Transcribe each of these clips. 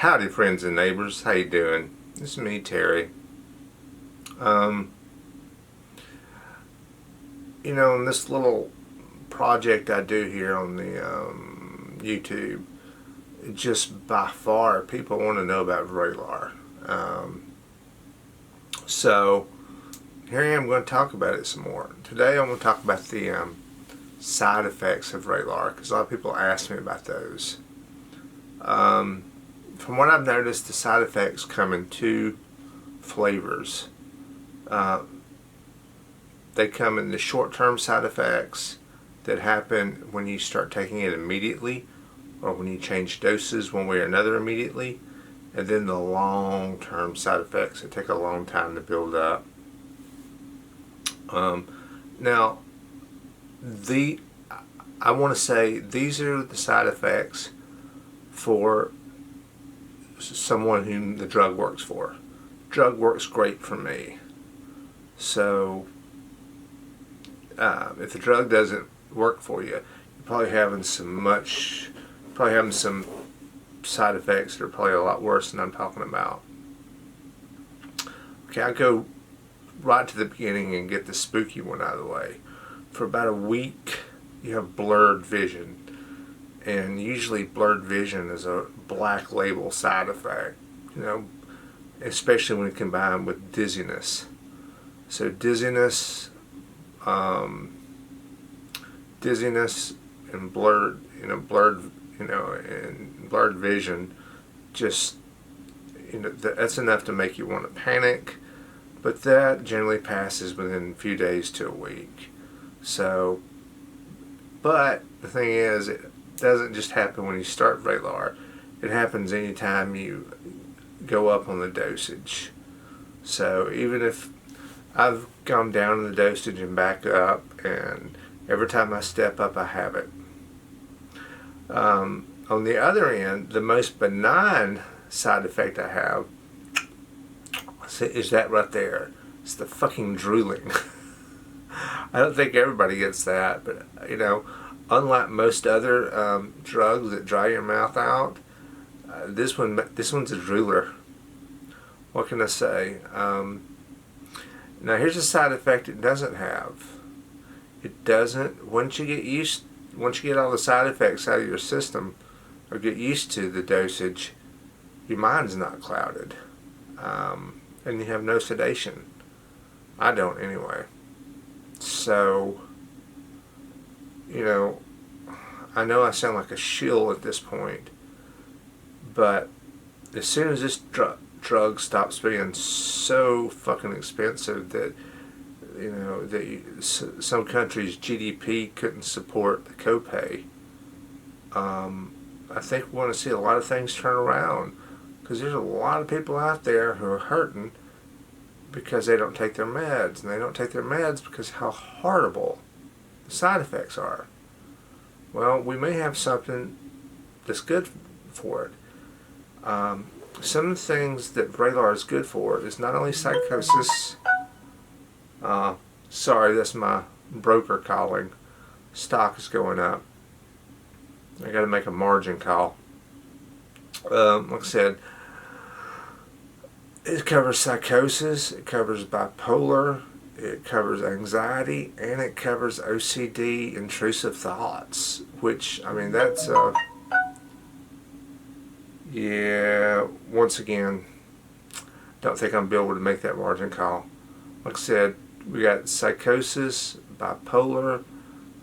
Howdy, friends and neighbors. How you doing? This is me, Terry. In this little project I do here on the YouTube, just by far people want to know about Vraylar. So here I am going to talk about it some more. Today I'm going to talk about the side effects of Vraylar, because a lot of people ask me about those. From what I've noticed, the side effects come in two flavors. They come in the short-term side effects that happen when you start taking it immediately, or when you change doses one way or another immediately, and then the long-term side effects that take a long time to build up. Now, I want to say these are the side effects for someone whom the drug works for. Drug works great for me. So if the drug doesn't work for you, you're probably having some side effects that are probably a lot worse than I'm talking about. Okay, I'll go right to the beginning and get the spooky one out of the way. For about a week, you have blurred vision. And usually blurred vision is a black label side effect, especially when combined with dizziness. So dizziness and blurred vision, just that's enough to make you want to panic. But that generally passes within a few days to a week. So, but the thing is, it doesn't just happen when you start Vraylar. It happens anytime you go up on the dosage. So even if I've gone down in the dosage and back up, and every time I step up I have it. On the other end, the most benign side effect I have is that right there. It's the fucking drooling. I don't think everybody gets that, but unlike most other drugs that dry your mouth out, this one's a drooler. What can I say? Now here's a side effect it doesn't have. It doesn't. Once you get all the side effects out of your system, or get used to the dosage, your mind's not clouded, and you have no sedation. I don't anyway. So, I know I sound like a shill at this point, but as soon as this drug stops being so fucking expensive that some countries' GDP couldn't support the copay, I think we're going to see a lot of things turn around, because there's a lot of people out there who are hurting because they don't take their meds, and they don't take their meds because how horrible the side effects are. Well, we may have something that's good for it. Some of the things that Vraylar is good for is not only psychosis. Sorry, that's my broker calling. Stock is going up. I got to make a margin call. Like I said, it covers psychosis, it covers bipolar, it covers anxiety, and it covers OCD, intrusive thoughts, which, that's, once again, don't think I'm able to make that margin call. Like I said, we got psychosis, bipolar,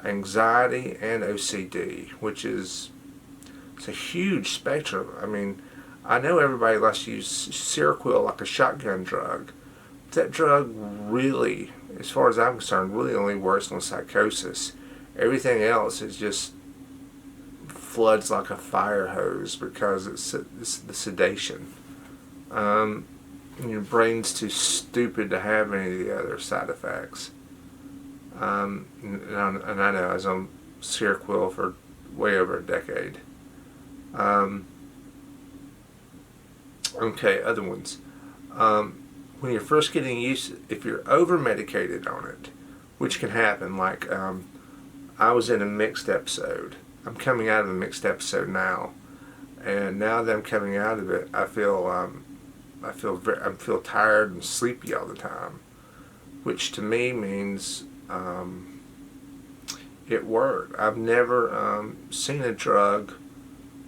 anxiety, and OCD, which it's a huge spectrum. I know everybody likes to use Seroquel like a shotgun drug. That drug really, as far as I'm concerned, really only works on psychosis. Everything else is just floods like a fire hose because it's the sedation. Your brain's too stupid to have any of the other side effects. And I know I was on Seroquel for way over a decade. Okay, other ones. When you're first getting used, if you're over medicated on it, which can happen, like I was in a mixed episode. I'm coming out of a mixed episode now, And now that I'm coming out of it, I feel tired and sleepy all the time, which to me means it worked. I've never seen a drug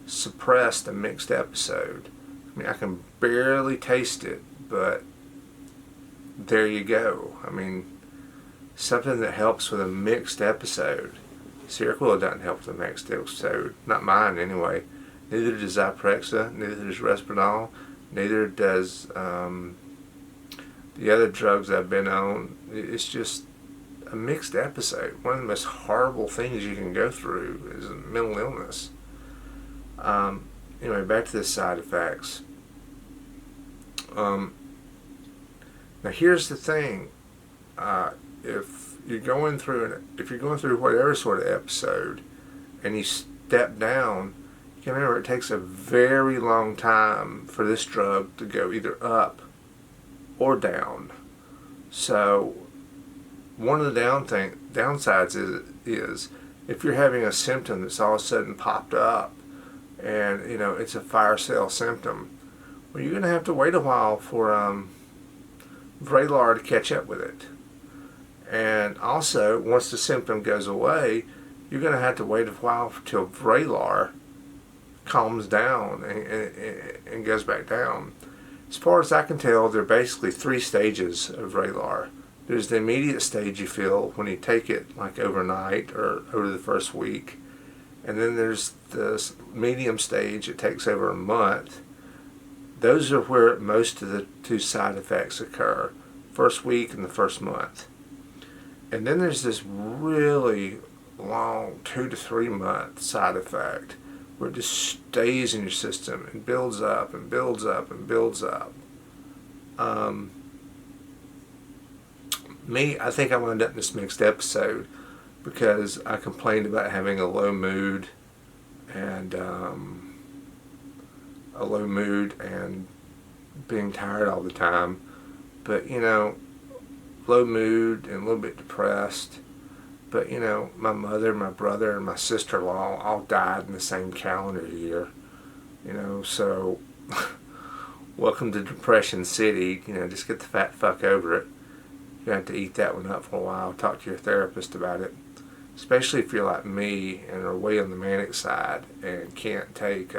suppress a mixed episode. I mean, I can barely taste it, but there you go. I mean, something that helps with a mixed episode. Seroquel doesn't help with a mixed episode. Not mine, anyway. Neither does Zyprexa, neither does Risperdal, neither does the other drugs I've been on. It's just a mixed episode. One of the most horrible things you can go through is a mental illness. Anyway, back to the side effects. Now here's the thing. If you're going through whatever sort of episode, and you step down, you can remember it takes a very long time for this drug to go either up or down. So one of the downsides is if you're having a symptom that's all of a sudden popped up, and it's a fire sale symptom, well, you're going to have to wait a while for Vraylar to catch up with it. And also, once the symptom goes away, you're going to have to wait a while till Vraylar calms down and goes back down. As far as I can tell, there are basically 3 stages of Vraylar. There's the immediate stage you feel when you take it, like overnight or over the first week. And then there's the medium stage it takes over a month. Those are where most of the 2 side effects occur, first week and the first month. And then there's this really long 2 to 3 month side effect where it just stays in your system and builds up and builds up and builds up. I think I wound up in this mixed episode because I complained about having a low mood and being tired all the time. But low mood and a little bit depressed. But my mother, my brother, and my sister-in-law all died in the same calendar year. So welcome to Depression City. Just get the fat fuck over it. You have to eat that one up for a while. Talk to your therapist about it. Especially if you're like me and are way on the manic side and can't take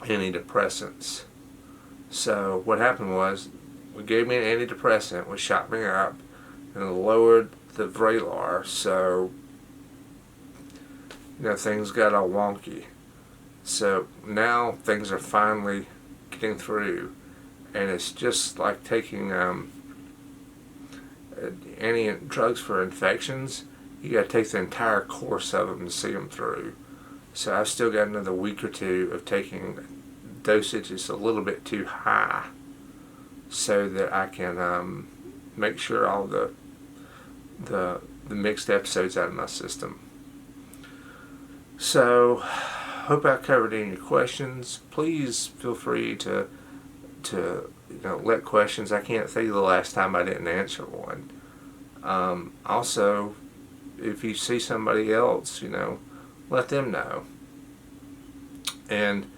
antidepressants. So what happened was, we gave me an antidepressant, which shot me up, and lowered the Vraylar, so things got all wonky. So now things are finally getting through, and it's just like taking any drugs for infections. You got to take the entire course of them to see them through. So I've still got another week or 2 of taking dosages a little bit too high, so that I can make sure all the mixed episodes out of my system. So hope I covered any of your questions. Please feel free to let questions. I can't tell you the last time I didn't answer one. Also, if you see somebody else, let them know. And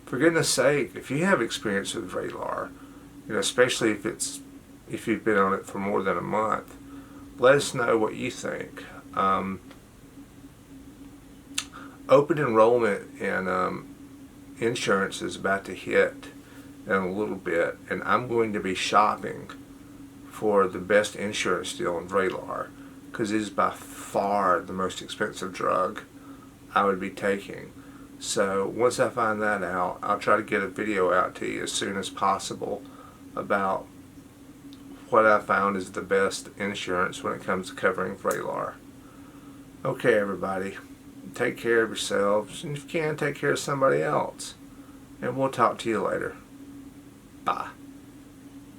for goodness sake, if you have experience with Vraylar, especially if you've been on it for more than a month, let us know what you think. Open enrollment in insurance is about to hit in a little bit, and I'm going to be shopping for the best insurance deal on Vraylar, because it is by far the most expensive drug I would be taking. So once I find that out, I'll try to get a video out to you as soon as possible about what I found is the best insurance when it comes to covering Vraylar. Okay, everybody, take care of yourselves, and if you can, take care of somebody else. And we'll talk to you later. Bye.